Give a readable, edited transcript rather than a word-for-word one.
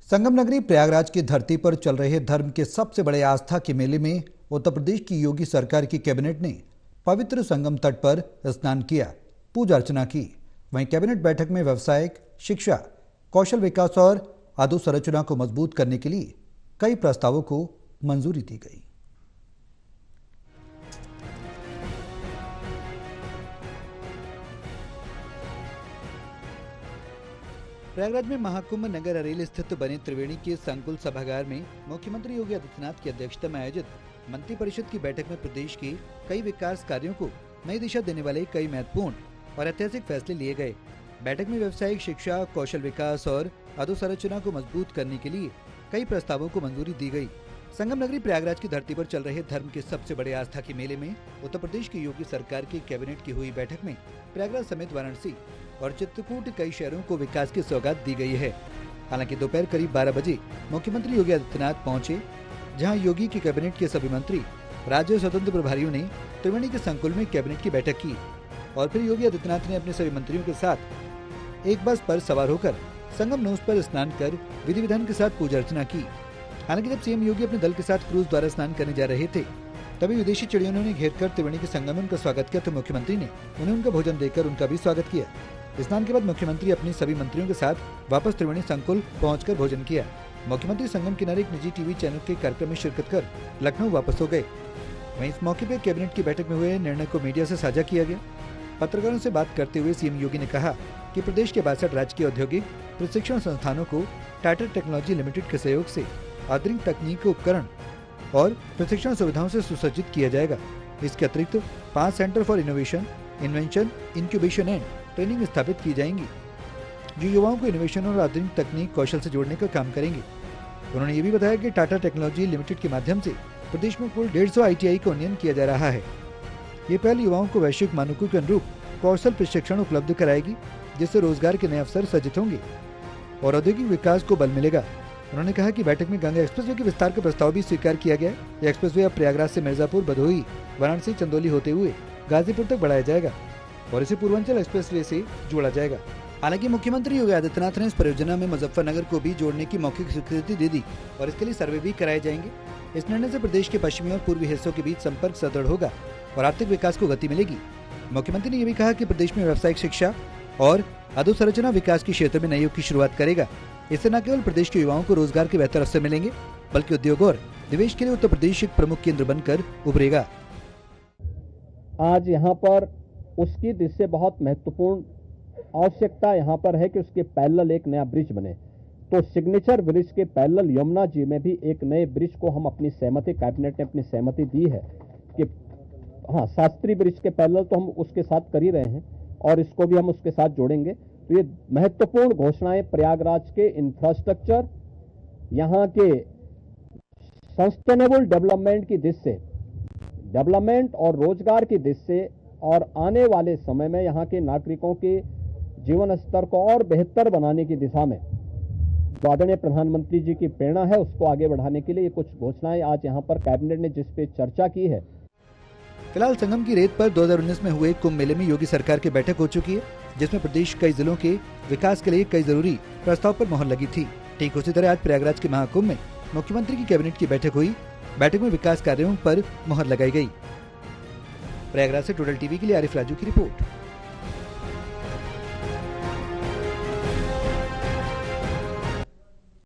संगम नगरी प्रयागराज की धरती पर चल रहे धर्म के सबसे बड़े आस्था के मेले में उत्तर प्रदेश की योगी सरकार की कैबिनेट ने पवित्र संगम तट पर स्नान किया, पूजा अर्चना की। वहीं कैबिनेट बैठक में व्यवसायिक, शिक्षा, कौशल विकास और अधोसंरचना को मजबूत करने के लिए कई प्रस्तावों को मंजूरी दी गई। प्रयागराज में महाकुंभ नगर अरेल स्थित बने त्रिवेणी के संकुल सभागार में मुख्यमंत्री योगी आदित्यनाथ की अध्यक्षता में आयोजित मंत्रिपरिषद की बैठक में प्रदेश के कई विकास कार्यों को नई दिशा देने वाले कई महत्वपूर्ण और ऐतिहासिक फैसले लिए गए। बैठक में व्यवसायिक, शिक्षा, कौशल विकास और अधोसंरचना को मजबूत करने के लिए कई प्रस्तावों को मंजूरी दी गई। संगम नगरी प्रयागराज की धरती पर चल रहे धर्म के सबसे बड़े आस्था के मेले में उत्तर प्रदेश की योगी सरकार की कैबिनेट की हुई बैठक में प्रयागराज समेत वाराणसी और चित्रकूट कई शहरों को विकास की सौगात दी गई है। हालांकि दोपहर करीब 12 बजे मुख्यमंत्री योगी आदित्यनाथ पहुंचे, जहां योगी की कैबिनेट के सभी मंत्री, राज्य और स्वतंत्र प्रभारियों ने त्रिवेणी के संकुल में कैबिनेट की बैठक की और फिर योगी आदित्यनाथ ने अपने सभी मंत्रियों के साथ एक बस पर सवार होकर संगम नोस पर स्नान कर विधि विधान के साथ पूजा अर्चना की। हालांकि जब सीएम योगी अपने दल के साथ क्रूज द्वारा स्नान करने जा रहे थे, तभी विदेशी चिड़ियों ने घेर कर त्रिवेणी के संगम में उनका स्वागत किया, तो मुख्यमंत्री ने उन्हें उनका भोजन देकर उनका भी स्वागत किया। स्नान के बाद मुख्यमंत्री अपनी सभी मंत्रियों के साथ वापस त्रिवेणी संकुल पहुंचकर भोजन किया। मुख्यमंत्री संगम किनारे एक निजी टीवी चैनल के कार्यक्रम में शिरकत कर लखनऊ वापस हो गए। वहीं इस मौके पर कैबिनेट की बैठक में हुए निर्णय को मीडिया से साझा किया गया। पत्रकारों से बात करते हुए सीएम योगी ने कहा कि प्रदेश के 62 राजकीय औद्योगिक प्रशिक्षण संस्थानों को टाटा टेक्नोलॉजी लिमिटेड के सहयोग से आधुनिक तकनीक के उपकरण और प्रशिक्षण सुविधाओं से सुसज्जित किया जाएगा। इसके अतिरिक्त 5 centre for innovation, invention, incubation and training स्थापित की जाएंगी, जो युवाओं को इनोवेशन और आधुनिक तकनीक कौशल से जोड़ने का काम करेंगे। उन्होंने ये भी बताया कि टाटा टेक्नोलॉजी लिमिटेड के माध्यम से प्रदेश में कुल 150 ITI का उन्नयन किया जा रहा है। ये पहल युवाओं को वैश्विक मानकों के अनुरूप कौशल प्रशिक्षण उपलब्ध कराएगी, जिससे रोजगार के नए अवसर सृजित होंगे और औद्योगिक विकास को बल मिलेगा। उन्होंने कहा कि बैठक में गंगा एक्सप्रेसवे के विस्तार का प्रस्ताव भी स्वीकार किया गया। यह एक्सप्रेसवे अब प्रयागराज से मिर्जापुर, भदोही, वाराणसी, चंदौली होते हुए गाजीपुर तक बढ़ाया जाएगा और इसे पूर्वांचल एक्सप्रेसवे से जोड़ा जाएगा। हालांकि मुख्यमंत्री योगी आदित्यनाथ ने इस परियोजना में मुजफ्फरनगर को भी जोड़ने की मौखिक स्वीकृति दे दी और इसके लिए सर्वे भी कराए जाएंगे। इस निर्णय से प्रदेश के पश्चिमी और पूर्वी हिस्सों के बीच संपर्क सुदृढ़ होगा और आर्थिक विकास को गति मिलेगी। मुख्यमंत्री ने यह भी कहा कि प्रदेश में व्यावसायिक, शिक्षा और अधोसंरचना विकास के क्षेत्र में नए युग की शुरुआत करेगा। इससे न केवल प्रदेश के युवाओं को रोजगार के बेहतर अवसर मिलेंगे, बल्कि उद्योग और निवेश के लिए उत्तर प्रदेश एक प्रमुख केंद्र बनकर उभरेगा। आज यहाँ पर उसकी दृष्टि से बहुत महत्वपूर्ण आवश्यकता यहाँ पर है कि उसके पैरेलल एक नया ब्रिज बने। तो सिग्नेचर ब्रिज के पैरेलल यमुना जी में भी एक नए ब्रिज को हम अपनी सहमति, कैबिनेट ने अपनी सहमति दी है कि हाँ, शास्त्री ब्रिज के पैरेलल तो हम उसके साथ कर ही रहे हैं और इसको भी हम उसके साथ जोड़ेंगे। तो ये महत्वपूर्ण घोषणाएं प्रयागराज के इंफ्रास्ट्रक्चर, यहाँ के सस्टेनेबल डेवलपमेंट की दृष्टि से, डेवलपमेंट और रोजगार की दृष्टि से और आने वाले समय में यहाँ के नागरिकों के जीवन स्तर को और बेहतर बनाने की दिशा में जो आदरणीय प्रधानमंत्री जी की प्रेरणा है, उसको आगे बढ़ाने के लिए ये कुछ घोषणाएं आज यहाँ पर कैबिनेट ने जिस पे चर्चा की है। फिलहाल संगम की रेत पर 2019 में हुए कुंभ मेले में योगी सरकार की बैठक हो चुकी है, जिसमें प्रदेश कई जिलों के विकास के लिए कई जरूरी प्रस्ताव पर मोहर लगी थी। ठीक उसी तरह आज प्रयागराज के महाकुंभ में मुख्यमंत्री की कैबिनेट की बैठक हुई। बैठक में विकास कार्यों पर मोहर लगाई गई। प्रयागराज से टोटल टीवी के लिए आरिफ राजू की रिपोर्ट।